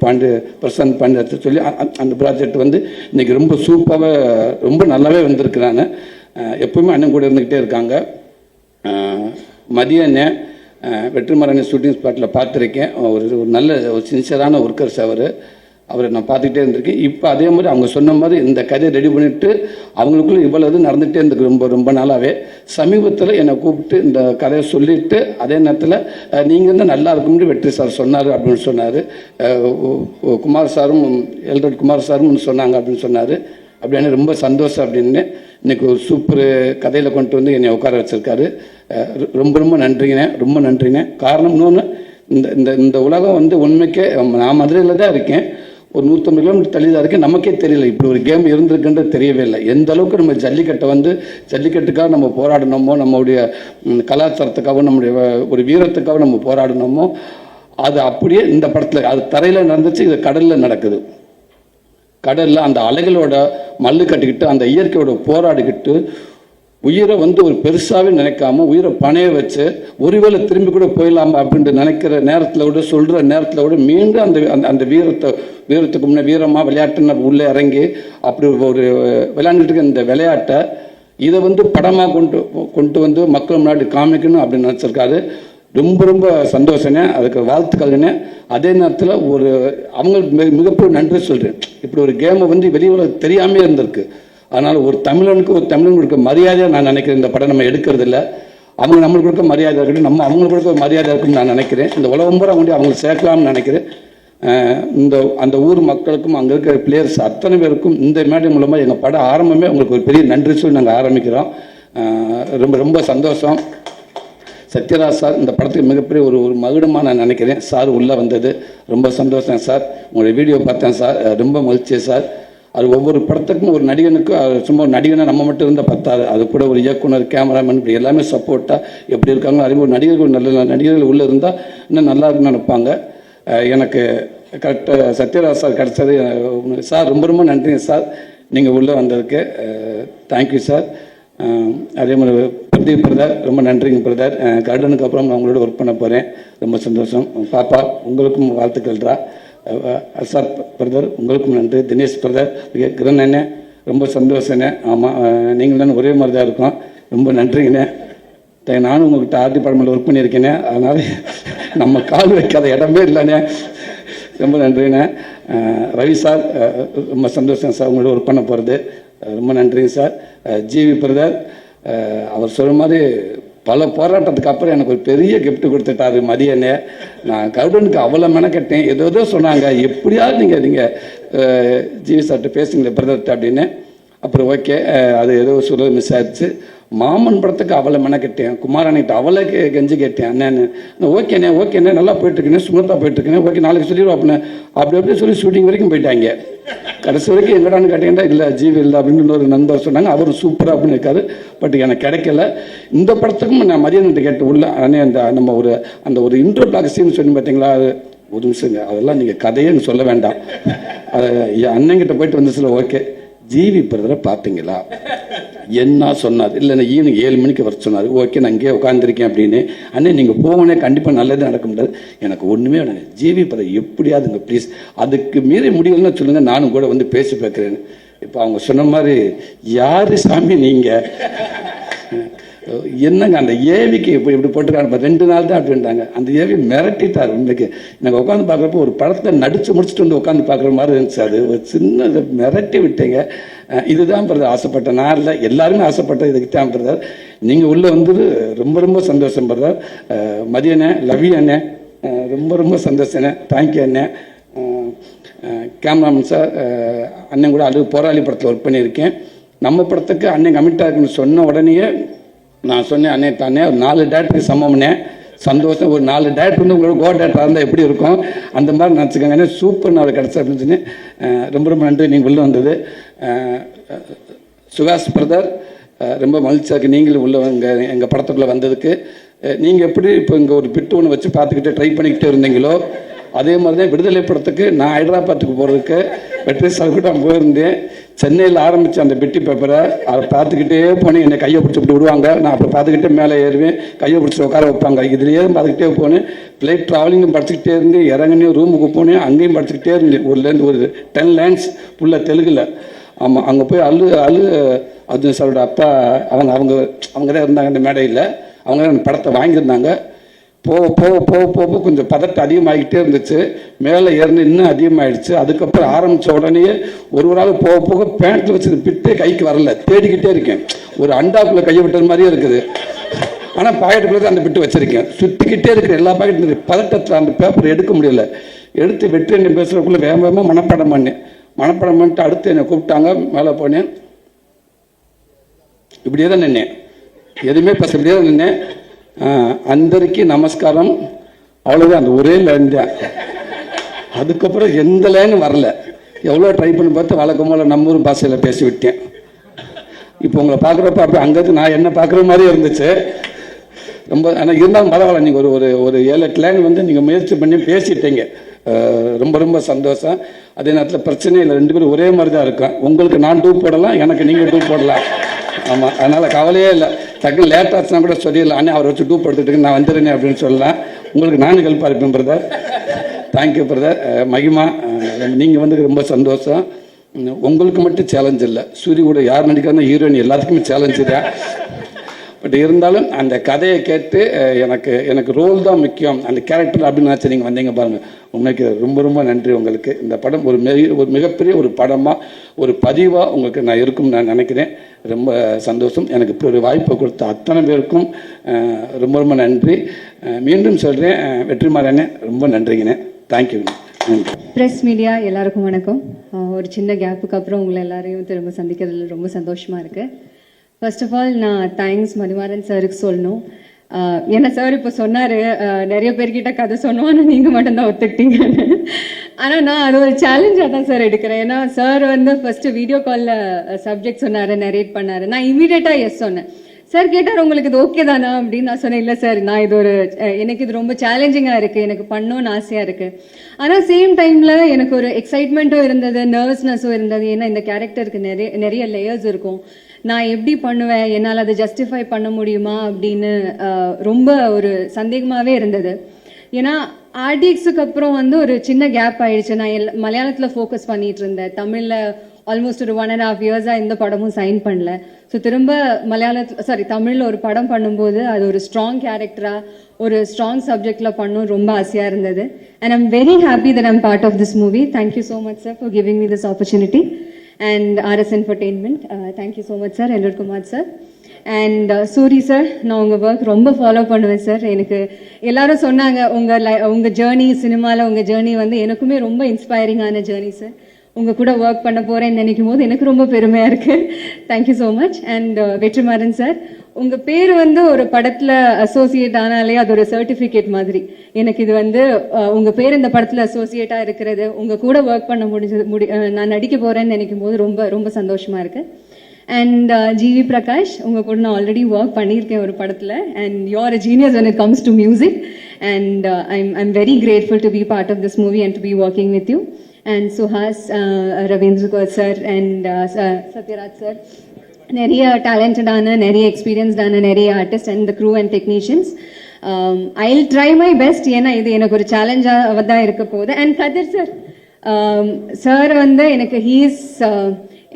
பிரசாந்த் பாண்டியத்தை சொல்லி அந்த ப்ராஜெக்ட் வந்து இன்றைக்கி ரொம்ப சூப்பராக ரொம்ப நல்லாவே வந்திருக்கிறாங்க. எப்பவுமே அண்ணன் கூட இருந்துக்கிட்டே இருக்காங்க. மதிய வெற்றிமாறன் ஷூட்டிங் ஸ்பாட்டில் பார்த்துருக்கேன். ஒரு நல்ல ஒரு சின்சியரான ஒர்க்கர்ஸ் அவரை நான் பார்த்துக்கிட்டே இருந்திருக்கேன். இப்போ அதே மாதிரி அவங்க சொன்ன மாதிரி இந்த கதையை ரெடி பண்ணிவிட்டு அவங்களுக்குள்ள இவ்வளோ இது நடந்துகிட்டே இருந்துருக்கு ரொம்ப நாளாகவே. சமீபத்தில் என்னை கூப்பிட்டு இந்த கதையை சொல்லிவிட்டு அதே நேரத்தில் நீங்கள் தான் நல்லா இருக்கும்னு வெற்றி சார் சொன்னார் அப்படின்னு சொன்னார். குமார் சாரும் எல்ரட் குமார் சாரும் சொன்னாங்க அப்படின்னு சொன்னார். அப்படின்னு ரொம்ப சந்தோஷம் அப்படின்னு இன்றைக்கி ஒரு சூப்பர் கதையில் கொண்டு வந்து என்னை உட்கார வச்சுருக்காரு. ரொம்ப நன்றிங்க. காரணம் இன்னொன்று, இந்த உலகம் வந்து உண்மைக்கே நான் மதுரையில் தான் இருக்கேன், ஒரு 150 கிலோமீட்டர் தள்ளி தான் இருக்கேன். நமக்கே தெரியல இப்படி ஒரு கேம் இருந்திருக்குன்றது தெரியவே இல்லை. எந்த அளவுக்கு நம்ம ஜல்லிக்கட்டுக்காக நம்ம போராடணுமோ, நம்மளுடைய கலாச்சாரத்துக்காகவும் நம்முடைய ஒரு வீரத்துக்காக நம்ம போராடணுமோ, அது அப்படியே இந்த படத்தில் அது தரையில் நடந்துச்சு, இது கடலில் நடக்குது. கடலில் அந்த அலைகளோட மல்லு கட்டிக்கிட்டு அந்த இயற்கையோட போராடிக்கிட்டு உயிரை வந்து ஒரு பெருசாகவே நினைக்காம உயிரை பணைய வச்சு ஒருவேளை திரும்பி கூட போயிடலாமா அப்படின்ட்டு நினைக்கிற நேரத்தில் விட சொல்கிற நேரத்தில் விட மீண்டும் அந்த வீரத்துக்கு முன்னே வீரமாக விளையாட்டுன்னு உள்ளே இறங்கி அப்படி ஒரு விளையாண்டுட்டு இருக்க இந்த விளையாட்டை இதை வந்து படமாக கொண்டு வந்து மக்கள் முன்னாடி காமிக்கணும் அப்படின்னு நினச்சிருக்காரு. ரொம்ப சந்தோஷங்க, அதுக்கு வாழ்த்துக்கள்னே. அதே நேரத்தில் அவங்களுக்கு மிகப்பெரிய நன்றி சொல்கிறேன். இப்படி ஒரு கேமை வந்து வெளியுறவு தெரியாமே இருந்திருக்கு. அதனால் ஒரு தமிழனுக்கு கொடுக்க மரியாதையாக நான் நினைக்கிறேன். இந்த படம் நம்ம எடுக்கிறது இல்லை, அவங்க நம்மளுக்கு கொடுக்க மரியாதை இருக்கட்டும், நம்ம அவங்களுக்கு கொடுக்க மரியாதை இருக்குன்னு நான் நினைக்கிறேன். இந்த உலகம் பூரா கொண்டு அவங்களுக்கு சேர்க்கலாம்னு நினைக்கிறேன். அந்த ஊர் மக்களுக்கும் அங்கே இருக்கிற பிளேயர்ஸ் அத்தனை பேருக்கும் இந்த மேடை மூலமாக எங்கள் படம் ஆரம்பமே உங்களுக்கு ஒரு பெரிய நன்றி சொல்லி நாங்கள் ஆரம்பிக்கிறோம். ரொம்ப சந்தோஷம். சத்யராஜ் சார் இந்த படத்துக்கு மிகப்பெரிய ஒரு மகுடமாக நான் நினைக்கிறேன். சார் உள்ளே வந்தது ரொம்ப சந்தோஷம் சார். உங்களுடைய வீடியோ பார்த்தேன் சார், ரொம்ப மகிழ்ச்சி சார். அது ஒவ்வொரு படத்துக்கும் ஒரு நடிகனுக்கு சும்மா ஒரு நடிகனை நம்ம மட்டும் இருந்தால் பத்தாது, அது கூட ஒரு இயக்குனர், கேமராமேன், இப்படி எல்லாமே சப்போர்ட்டாக எப்படி இருக்காங்களோ அதே ஒரு நடிகர்கள் உள்ளே இருந்தால் இன்னும் நல்லா இருக்குன்னு நினைப்பாங்க. எனக்கு கரெக்டாக சத்யராஜ் சார் கிடச்சது சார். ரொம்ப நன்றிங்க சார், நீங்கள் உள்ளே வந்ததுக்கு. Thank you sir. அதே மாதிரி பிரதீப் பிரதர் ரொம்ப நன்றிங்க பிரதர். கர்டனுக்கு அப்புறம் நான் உங்களோட ஒர்க் பண்ண போகிறேன், ரொம்ப சந்தோஷம். பாப்பா உங்களுக்கும் வாழ்த்துக்கள்ரா. சார் பிரதர் உங்களுக்கும் நன்றி. தினேஷ் பிரதர், கிரண் அண்ணே ரொம்ப சந்தோஷண்ணே. ஆமாம், நீங்கள் தானே ஒரே மாதிரி தான் இருக்கோம், ரொம்ப நன்றிங்கண்ணே. நானும் உங்கள்கிட்ட ஆர்டி படமில் ஒர்க் பண்ணியிருக்கேனே, அதனால் நம்ம கால் வைக்காத இடமே இல்லைண்ணே, ரொம்ப நன்றிண்ணே. ரவி சார் ரொம்ப சந்தோஷம் சார் உங்களோட ஒர்க் பண்ண போகிறது, ரொம்ப நன்றிங்க சார். ஜிவி பிரதர் அவர் சொல்கிற மாதிரி பல போராட்டத்துக்கு அப்புறம் எனக்கு ஒரு பெரிய கிஃப்ட் கொடுத்துட்டாரு மதியனே. நான் கருடனுக்கு அவ்வளோ மெனக்கட்டேன், ஏதோ சொன்னாங்க, எப்படியாவது நீங்கள் ஜிவி சார்கிட்ட பேசுங்களேன் பிரதர்கிட்ட அப்படின்னு. அப்புறம் ஓகே, அது ஏதோ சொல்ல மிஸ் ஆயிடுச்சு. மாமன் படத்துக்கு அவளை மெனக்கட்டேன், குமாரனிட்ட அவளை கெஞ்சி கேட்டேன், அண்ணன் ஓகேண்ணே நல்லா போயிட்டுருக்கேன், சுமத்தா போயிட்டுருக்கேன், ஓகே நாளைக்கு சொல்லிடுவோம் அப்படின்னு அப்படி சொல்லி ஷூட்டிங் வரைக்கும் போயிட்டாங்க. கடைசி வரைக்கும் எங்கடான்னு கேட்டீங்கன்னா இல்லை ஜீவி இல்லை அப்படின்னு ஒரு நண்பர் சொன்னாங்க. அவர் சூப்பராக அப்படின்னு இருக்காரு. பட் எனக்கு கிடைக்கல. இந்த படத்துக்கும் நான் மதியானத்தை கேட்டு உள்ள அண்ணே நம்ம அந்த ஒரு இன்ட்ரோ பிளாக் சீன் சொல்லி பார்த்தீங்களா, அது ஒரு நிமிஷங்க, அதெல்லாம் நீங்கள் கதையேன்னு சொல்ல வேண்டாம். அது அண்ணங்கிட்ட போயிட்டு வந்து சில ஓகே ஜீவி பிரதரை பார்த்தீங்களா என்ன சொன்னார், இல்லை நான் ஈவினிங் 7 மணிக்கு வர சொன்னார். ஓகே நான் இங்கேயே உட்காந்துருக்கேன் அப்படின்னு. அண்ணே நீங்கள் போகணே கண்டிப்பாக நல்லது நடக்க முடியாது. எனக்கு ஒன்றுமே வேணாங்க, ஜீவி பிரதர் எப்படியாதுங்க ப்ளீஸ், அதுக்கு மீறி முடியலன்னு சொல்லுங்கள், நானும் கூட வந்து பேசி பார்க்குறேன்னு. இப்போ அவங்க சொன்ன மாதிரி யார் சாமி நீங்கள் என்னங்க அந்த ஏவிக்கு இப்போ இப்படி போட்டுருக்காங்க 2 நாள் தான் அப்படின்ட்டாங்க. அந்த ஏவி மிரட்டிட்டார். உண்மைக்கு எனக்கு உட்காந்து பார்க்குறப்போ ஒரு படத்தை நடித்து முடிச்சுட்டு வந்து உட்காந்து பார்க்குற மாதிரி இருந்துச்சு. அது ஒரு சின்ன மிரட்டி விட்டீங்க. இதுதான் பிரதர் ஆசைப்பட்டேன். நான் இல்லை, எல்லாருமே ஆசைப்பட்டேன். இதுக்கு தான் பிரதர் நீங்கள் உள்ளே வந்தது ரொம்ப ரொம்ப சந்தோஷம் பிரதர். மதியண்ணே, லவ் யூ அண்ணே, ரொம்ப ரொம்ப சந்தோஷண்ணே, தேங்க்யூ அண்ணே. கேமராமேன் சார், அண்ணன் கூட அது போராளி படத்தில் ஒர்க் பண்ணியிருக்கேன். நம்ம படத்துக்கு அண்ணன் கமிட்டாக இருக்குன்னு சொன்ன உடனேயே நான் சொன்னேன், அண்ணே தானே ஒரு 4 டேரக்டருக்கு சமம்னே, சந்தோஷம். ஒரு 4 டேரக்டர் வந்து உங்களோட கோ டேரக்டராக இருந்தால் எப்படி இருக்கும் அந்த மாதிரி நினச்சிக்கோங்க. ஏன்னா சூப்பர் நான் கிடச்சா அப்படின்னு சொன்னேன். ரொம்ப ரொம்ப நன்றி நீங்கள் உள்ளே வந்தது. சுகாஷ் பிரதர், ரொம்ப மகிழ்ச்சியாக இருக்குது நீங்களும் உள்ள எங்கள் படத்துக்குள்ளே வந்ததுக்கு. நீங்கள் எப்படி இப்போ இங்கே ஒரு பிட்டு ஒன்று வச்சு பார்த்துக்கிட்டு ட்ரை பண்ணிக்கிட்டே இருந்தீங்களோ அதே மாதிரி தான் விடுதலை படத்துக்கு நான் ஹைதராபாத்துக்கு போகிறதுக்கு வெற்றி சல்குட்டாம் போயிருந்தேன். சென்னையில் ஆரம்பித்த அந்த பெட்டி பேப்பரை அதை பார்த்துக்கிட்டே போனேன். என்னை கையை பிடிச்சி விடுவாங்க, நான் அப்போ பார்த்துக்கிட்டே மேலே ஏறுவேன், கையை பிடிச்சி உட்கார வைப்பாங்க. இதுலேயே பார்த்துக்கிட்டே போனேன். ஃப்ளைட் ட்ராவலிங்கும் படிச்சுக்கிட்டே இருந்தேன், இறங்கினேன், ரூமுக்கு போனேன், அங்கேயும் படிச்சுக்கிட்டே இருந்தேன். ஒருலேருந்து ஒரு 10 லைன்ஸ் ஃபுல்லாக தெலுங்கில். ஆமாம், அங்கே போய் அர்ஜுன் சாரோட அப்பா அவங்க தான் இருந்தாங்க அந்த மேடையில். அவங்க தான் அந்த படத்தை வாங்கியிருந்தாங்க. போக கொஞ்சம் பதட்டம் அதிகமாகிக்கிட்டே இருந்துச்சு. மேலே ஏறின இன்னும் அதிகமாகிடுச்சு. அதுக்கப்புறம் ஆரம்பித்த உடனே ஒரு நாள் போக பேண்ட்டில் வச்சு பிட்டே கைக்கு வரல, தேடிக்கிட்டே இருக்கேன். ஒரு அண்டாக்குள்ளே கையை விட்டது மாதிரியே இருக்குது. ஆனால் பாக்கெட்டுக்குள்ளே தான் அந்த பிட்டு வச்சுருக்கேன். சுற்றிக்கிட்டே இருக்கிற எல்லா பாக்கெட்டும் பதட்டத்தில் அந்த பேப்பர் எடுக்க முடியல. எடுத்து வெற்றி என்ன பேசுகிறக்குள்ளே வேகமாக மனப்பாடம் பண்ணிட்டு அடுத்து என்னை கூப்பிட்டாங்க. மேலே போனேன், இப்படியே தான் நின்னேன், எதுவுமே பேச இப்படியே தான் நின்னேன். அந்தரிக்கு நமஸ்காரம், அவ்வளோதான். அந்த ஒரே லைன் தான். அதுக்கப்புறம் எந்த லைனும் வரல. எவ்வளோ ட்ரை பண்ணி பார்த்து வழக்கம் போல் நம்ம ஊர் பாஷையில் பேசி விட்டேன். இப்போ உங்களை பார்க்குறப்ப அப்படி அங்கேருந்து நான் என்ன பார்க்குற மாதிரி இருந்துச்சு. ரொம்ப ஆனால் இருந்தாலும் பரவாயில்ல. நீங்கள் ஒரு 7-8 லைன் வந்து நீங்கள் முயற்சி பண்ணி பேசிட்டீங்க. ரொம்ப ரொம்ப சந்தோஷம். அதே நேரத்தில் பிரச்சனை இல்லை, 2 பேரும் ஒரே மாதிரி தான் இருக்கும். உங்களுக்கு நான் டூப் போடலாம், எனக்கு நீங்கள் டூப் போடலாம். ஆமாம், அதனால் கவலையே இல்லை. டக்குன்னு லேட் ஆச்சுன்னா கூட சொல்லிடலாம், அண்ணே அவரை வச்சு டூப் எடுத்துட்டு நான் வந்துடுறேன் அப்படின்னு சொல்லலாம். உங்களுக்கு நானும் ஹெல்ப்பாக இருப்பேன் பிரதர். Thank you brother. மகிமா, நீங்கள் வந்து ரொம்ப சந்தோஷம். உங்களுக்கு மட்டும் சேலஞ்ச் இல்லை, சூரிய கூட யார் நடிக்கிறாங்க ஹீரோயின் எல்லாத்துக்குமே சேலஞ்சு தான். பட் இருந்தாலும் அந்த கதையை கேட்டு எனக்கு ரோல் தான் முக்கியம், அந்த கேரக்டர் அப்படின்னு நினச்சி நீங்கள் வந்தீங்க பாருங்கள். உண்மைக்கு ரொம்ப ரொம்ப நன்றி உங்களுக்கு. இந்த படம் ஒரு மிகப்பெரிய ஒரு படமாக ஒரு பதிவாக உங்களுக்கு நான் இருக்கும்னு நான் நினைக்கிறேன். ரொம்ப சந்தோஷம். எனக்கு இப்படி ஒரு வாய்ப்பை கொடுத்த அத்தனை பேருக்கும் ரொம்ப ரொம்ப நன்றி. மீண்டும் சொல்கிறேன், வெற்றிமாறனே ரொம்ப நன்றிங்கண்ணே. தேங்க்யூண்ணே. நன்றி. ப்ரெஸ் மீடியா எல்லாருக்கும் வணக்கம். ஒரு சின்ன கேப்புக்கு அப்புறம் உங்களை எல்லாரையும் திரும்ப சந்திக்கிறதுல ரொம்ப சந்தோஷமாக இருக்குது. ஃபர்ஸ்ட் ஆஃப் ஆல் நான் தேங்க்ஸ் மதிமாறன் சாருக்கு சொல்லணும். என்ன சார் இப்போ சொன்னார், நிறைய பேர்கிட்ட கதை சொன்னோம், ஆனால் நீங்கள் மட்டும்தான் ஒத்துக்கிட்டீங்கன்னு. ஆனால் நான் அது ஒரு சேலஞ்சாக தான் சார் எடுக்கிறேன். ஏன்னா சார் வந்து ஃபஸ்ட்டு வீடியோ காலில் சப்ஜெக்ட் சொன்னார், நரேட் பண்ணார். நான் இமீடியட்டாக எஸ் சொன்னேன். சார் கேட்டார் உங்களுக்கு இது ஓகே தானா அப்படின்னு. நான் சொன்னேன், இல்லை சார், நான் இது எனக்கு இது ரொம்ப சேலஞ்சிங்காக இருக்குது, எனக்கு பண்ணணும்னு ஆசையாக இருக்குது. ஆனால் சேம் டைமில் எனக்கு ஒரு எக்ஸைட்மெண்ட்டும் இருந்தது, நர்வஸ்னஸும் இருந்தது. ஏன்னா இந்த கேரக்டருக்கு நிறைய லேயர்ஸ் இருக்கும். நான் எப்படி பண்ணுவேன், என்னால் அதை ஜஸ்டிஃபை பண்ண முடியுமா அப்படின்னு ரொம்ப ஒரு சந்தேகமாகவே இருந்தது. ஏன்னா ஆர்டிஎக்ஸுக்கு அப்புறம் வந்து ஒரு சின்ன கேப் ஆயிடுச்சு. நான் மலையாளத்தில் ஃபோக்கஸ் பண்ணிட்டு இருந்தேன். தமிழில் ஆல்மோஸ்ட் ஒரு 1.5 இயர்ஸாக எந்த படமும் சைன் பண்ணல. ஸோ திரும்ப தமிழில் ஒரு படம் பண்ணும்போது அது ஒரு ஸ்ட்ராங் கேரக்டராக ஒரு ஸ்ட்ராங் சப்ஜெக்டில் பண்ணணும் ரொம்ப ஆசையாக இருந்தது. And I'm very happy that I'm part of this movie. Thank you so much sir for giving me this opportunity. And RS Entertainment, thank you so much sir. Ellar Kumar sir and Suri sir, நான் உங்கள் work ரொம்ப follow பண்ணுவேன் sir. எனக்கு எல்லாரும் சொன்னாங்க உங்கள் journey சினிமாவில் உங்கள் ஜேர்னி வந்து எனக்குமே ரொம்ப இன்ஸ்பைரிங்கான ஜேர்னி சார். உங்கள் கூட ஒர்க் பண்ண போகிறேன்னு நினைக்கும் போது எனக்கு ரொம்ப பெருமையாக இருக்குது. Thank you so much. And Vetrimaaran sir, உங்கள் பேர் வந்து ஒரு படத்தில் அசோசியேட் ஆனாலே அது ஒரு சர்டிஃபிகேட் மாதிரி. எனக்கு இது வந்து உங்கள் பேர் இந்த படத்தில் அசோசியேட்டாக இருக்கிறது, உங்கள் கூட ஒர்க் பண்ண நான் நடிக்க போகிறேன்னு நினைக்கும் போது ரொம்ப ரொம்ப சந்தோஷமாக இருக்குது. அண்ட் ஜிவி பிரகாஷ், உங்கள் கூட நான் ஆல்ரெடி ஒர்க் பண்ணியிருக்கேன் ஒரு படத்தில். And you are a genius when it comes to music. And I'm very grateful to be part of this movie and to be working with you. And Suhas, Ravindra sir and Satyaraj sir, நிறைய டேலண்டடான, நிறைய எக்ஸ்பீரியன்ஸ்டான நிறைய artist and the crew and technicians. I'll try my best. ஏன்னா இது எனக்கு ஒரு சேலஞ்சாக தான் இருக்க போகுது. அண்ட் கதிர் சார், சார் வந்து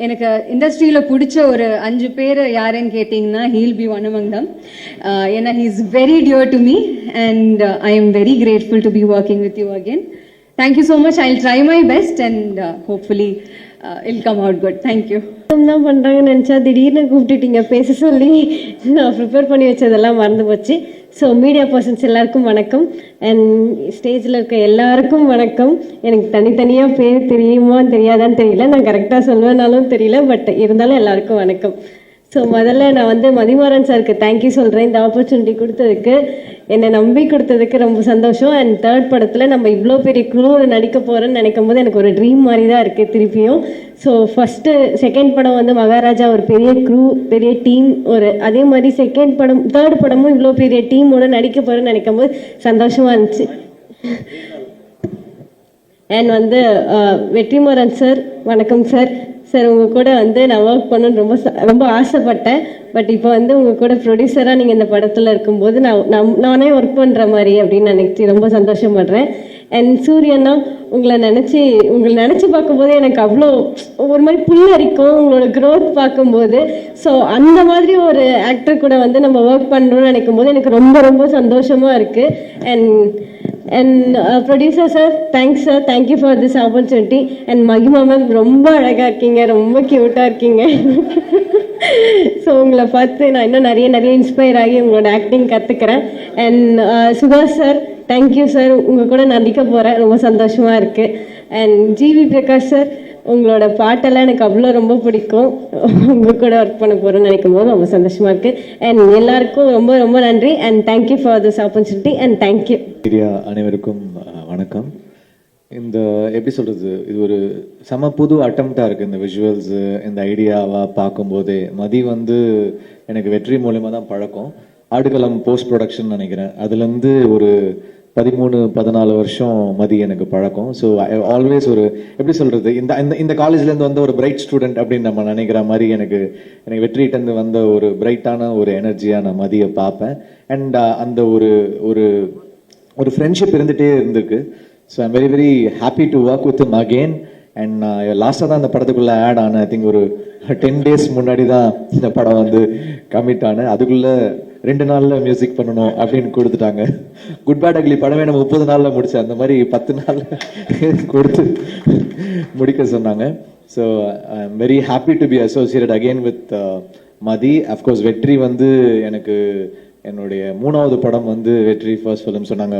எனக்கு இண்டஸ்ட்ரியில் பிடிச்ச ஒரு 5 பேர் யாருன்னு கேட்டிங்கன்னா he'll be one among them. ஏன்னா he is very dear to me and I am very grateful to be working with you again. Thank you so much. I will try my best and hopefully I'll come out good. Thank you. தான் பண்ணுறாங்கன்னு நினச்சா திடீர்னு கூப்பிட்டுட்டீங்க பேச சொல்லி. நான் prepare பண்ணி வச்சதெல்லாம் மறந்து போச்சு. ஸோ மீடியா பர்சன்ஸ் எல்லாருக்கும் வணக்கம். அண்ட் ஸ்டேஜில் இருக்க எல்லாருக்கும் வணக்கம். எனக்கு தனித்தனியாக பேர் தெரியுமா தெரியாதான்னு தெரியல, நான் கரெக்டாக சொல்லுவேனாலும் தெரியல, பட் இருந்தாலும் எல்லாருக்கும் வணக்கம். ஸோ முதல்ல நான் வந்து மதிமாறன் சாருக்கு தேங்க்யூ சொல்கிறேன். இந்த ஆப்பர்ச்சுனிட்டி கொடுத்ததுக்கு, என்னை நம்பி கொடுத்ததுக்கு ரொம்ப சந்தோஷம். அண்ட் தேர்ட் படத்தில் நம்ம இவ்வளோ பெரிய குழுவோட நடிக்க போகிறேன்னு நினைக்கும் போது எனக்கு ஒரு ட்ரீம் மாதிரி தான் இருக்குது திருப்பியும். ஸோ ஃபஸ்ட்டு செகண்ட் படம் வந்து மகாராஜா ஒரு பெரிய க்ரூ, பெரிய டீம், அதே மாதிரி செகண்ட் படம் தேர்ட் படமும் இவ்வளோ பெரிய டீமோட நடிக்க போகிறேன்னு நினைக்கும் போது சந்தோஷமாக இருந்துச்சு. அண்ட் வந்து வெற்றிமாறன் சார், வணக்கம் சார். சார், உங்கள் கூட வந்து நான் ஒர்க் பண்ணணுன்னு ரொம்ப ஆசைப்பட்டேன். பட் இப்போ வந்து உங்கள் கூட ப்ரொடியூசராக நீங்கள் இந்த படத்தில் இருக்கும்போது நானே ஒர்க் பண்ணுற மாதிரி அப்படின்னு நினைச்சி ரொம்ப சந்தோஷப்படுறேன். அண்ட் சூரியனா, உங்களை நினச்சி பார்க்கும்போது எனக்கு அவ்வளோ ஒரு மாதிரி புல்லரிக்கும் உங்களோட க்ரோத் பார்க்கும்போது. ஸோ அந்த மாதிரி ஒரு ஆக்டர் கூட வந்து நம்ம ஒர்க் பண்ணுறோன்னு நினைக்கும் போது எனக்கு ரொம்ப ரொம்ப சந்தோஷமாக இருக்குது. And producer sir, thanks sir, thank you for this opportunity. And மகிமா மேம், ரொம்ப அழகாக இருக்கீங்க, ரொம்ப க்யூட்டாக இருக்கீங்க. ஸோ உங்களை பார்த்து நான் இன்னும் நிறைய இன்ஸ்பயர் ஆகி உங்களோட ஆக்டிங் கற்றுக்கிறேன். அண்ட் சுபாஷ் சார், தேங்க்யூ சார், உங்கள் கூட நடிக்க போகிறேன், ரொம்ப சந்தோஷமாக இருக்குது. அண்ட் ஜிவி பிரகாஷ் சார், உங்களோட பாட்டெல்லாம் எனக்கு அவ்வளோ ரொம்ப பிடிக்கும். உங்கள் கூட ஒர்க் பண்ண போகிறேன்னு நினைக்கும் போது ரொம்ப சந்தோஷமாக இருக்குது. அண்ட் எல்லாருக்கும் ரொம்ப ரொம்ப நன்றி. And thank you for this opportunity. And thank you. அனைவருக்கும் வணக்கம். இந்த எப்படி சொல்கிறது, இது ஒரு செம புது அட்டம்ப்டாக இருக்குது. இந்த விஷுவல்ஸு, இந்த ஐடியாவாக பார்க்கும்போதே மதி வந்து எனக்கு வெற்றி மூலயமா தான் பழக்கம். ஆடுகளம் போஸ்ட் ப்ரொடக்ஷன் நினைக்கிறேன், அதுலேருந்து ஒரு 13-14 வருஷம் மதி எனக்கு பழக்கம். ஸோ ஆல்வேஸ் ஒரு எப்படி சொல்கிறது, இந்த காலேஜ்லேருந்து வந்த ஒரு பிரைட் ஸ்டூடெண்ட் அப்படின்னு நம்ம நினைக்கிற மாதிரி எனக்கு வெற்றிகிட்டேருந்து வந்த ஒரு பிரைட்டான ஒரு எனர்ஜியாக நான் மதியை பார்ப்பேன். அண்ட் அந்த ஒரு ஃப்ரெண்ட்ஷிப் இருந்துகிட்டே இருந்திருக்கு. So I'm very very happy to work with him again. And நான் லாஸ்ட்டாக தான் இந்த படத்துக்குள்ளே ஆட் ஆனேன். ஐ திங்க் ஒரு 10 days முன்னாடி தான் இந்த படம் வந்து கமிட் ஆனேன். அதுக்குள்ளே 2 நாளில் மியூசிக் பண்ணணும் அப்படின்னு கொடுத்துட்டாங்க. குட் பேட் அக்லி படமே நம்ம 30 நாளில் முடித்தேன், அந்த மாதிரி 10 நாளில் கொடுத்து முடிக்க சொன்னாங்க. So I am very happy to be associated again with Mathi. Of course வெற்றி வந்து எனக்கு என்னுடைய 3வது படம் வந்து வெற்றி ஃபர்ஸ்ட் ஃபிலிம் சொன்னாங்க.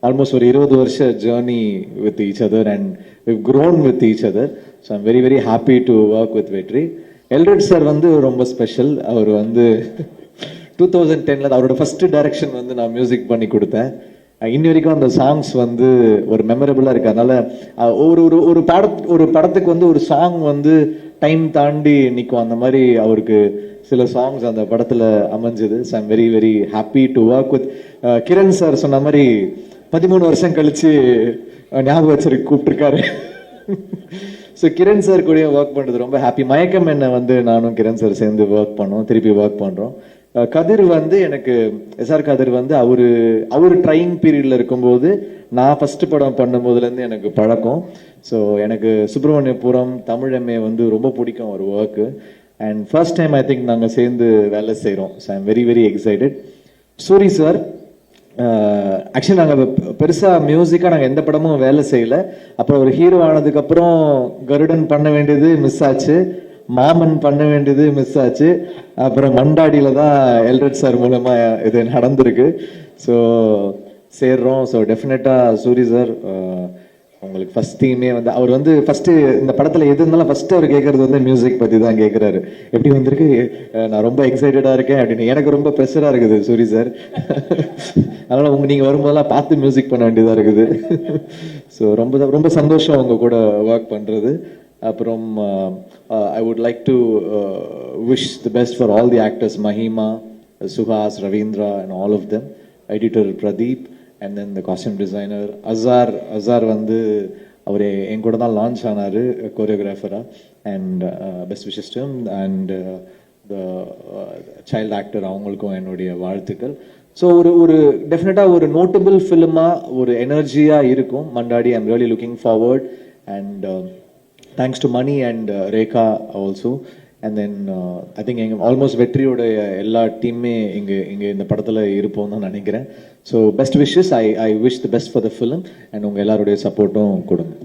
ஆல்மோஸ்ட் ஒரு 20 வருஷ journey with each other and we've grown with each other. So I'm very very happy to work with வெற்றி. எல்ரட் சார் வந்து ரொம்ப ஸ்பெஷல். அவர் வந்து 2010ல் அவரோட ஃபர்ஸ்ட் டைரக்ஷன் வந்து நான் மியூசிக் பண்ணி கொடுத்தேன். இன்னி வரைக்கும் அந்த சாங்ஸ் வந்து ஒரு மெமரபிளாக இருக்குது. அதனால் ஒரு படத்துக்கு வந்து ஒரு சாங் வந்து டைம் தாண்டி நிற்கும். அந்த மாதிரி அவருக்கு சில சாங்ஸ் அந்த படத்தில் அமைஞ்சது. So I'm very very happy to work with Kiran sir. சொன்ன மாதிரி 13 வருஷம் கழிச்சு ஞாபகம் வச்சிருக்கு கூப்பிட்டுருக்காரு. ஸோ கிரண் சார் கூட ஒர்க் பண்ணுறது ரொம்ப ஹாப்பி. மயக்கம் என்ன வந்து நானும் கிரண் சார் சேர்ந்து திருப்பி ஒர்க் பண்ணுறோம். கதிர் வந்து எனக்கு எஸ்ஆர் கதிர் வந்து அவரு ட்ரைங் பீரியட்ல இருக்கும்போது நான் ஃபர்ஸ்ட் படம் பண்ணும் போதுலேருந்து எனக்கு பழக்கம். ஸோ எனக்கு சுப்பிரமணியபுரம் தமிழ் எம்ஏ வந்து ரொம்ப பிடிக்கும் ஒரு work. And first time I think நாங்கள் சேர்ந்து வேலை செய்கிறோம். So I'm very very excited. Soori sir, actually நாங்கள் பெருசாக மியூசிக்காக நாங்கள் எந்த படமும் வேலை செய்யலை. அப்புறம் ஒரு ஹீரோ ஆனதுக்கப்புறம் கருடன் பண்ண வேண்டியது மிஸ் ஆச்சு, மாமன் பண்ண வேண்டியது மிஸ் ஆச்சு. அப்புறம் மண்டாடியில் தான் எல்ரட் சார் மூலமாக இது நடந்திருக்கு. ஸோ சேர்றோம். ஸோ டெஃபினட்டாக சூரி சார் உங்களுக்கு ஃபர்ஸ்ட் தீமே வந்து அவர் வந்து ஃபர்ஸ்ட் இந்த படத்துல எது இருந்தாலும் ஃபர்ஸ்ட் அவர் கேட்கறது வந்து மியூசிக் பத்தி தான் கேட்கிறாரு. எப்படி வந்திருக்கு, நான் ரொம்ப எக்ஸைட்டடா இருக்கேன் அப்படின்னு. எனக்கு ரொம்ப ப்ரெஷரா இருக்குது சூரி சார். அதனால நீங்க வரும்போதெல்லாம் பார்த்து மியூசிக் பண்ண வேண்டியதா இருக்குது. ஸோ ரொம்ப சந்தோஷம் உங்க கூட ஒர்க் பண்றது. அப்புறம் I would like to wish the best for all the actors, Mahima, Suhas, Ravindra and all of them, editor Pradeep, and then the costume designer Azhar வந்து அவர் என் கூட தான் லான்ச் ஆனார் கோரியோகிராஃபராக. And best wishes to him. And the child actor, அவங்களுக்கும் என்னுடைய வாழ்த்துக்கள். ஸோ ஒரு டெஃபினட்டாக ஒரு நோட்டபிள் ஃபிலிமாக ஒரு எனர்ஜியாக இருக்கும் Mandaadi. I'm really looking forward. And thanks to Mani and Rekha also. And then I think எங்கள் ஆல்மோஸ்ட் வெற்றியோட எல்லா டீமே இங்கே இந்த படத்தில் இருப்போம் தான் நினைக்கிறேன். So best wishes. I wish the best for the film. And உங்கள் எல்லாருடைய சப்போர்ட்டும் கொடுங்க.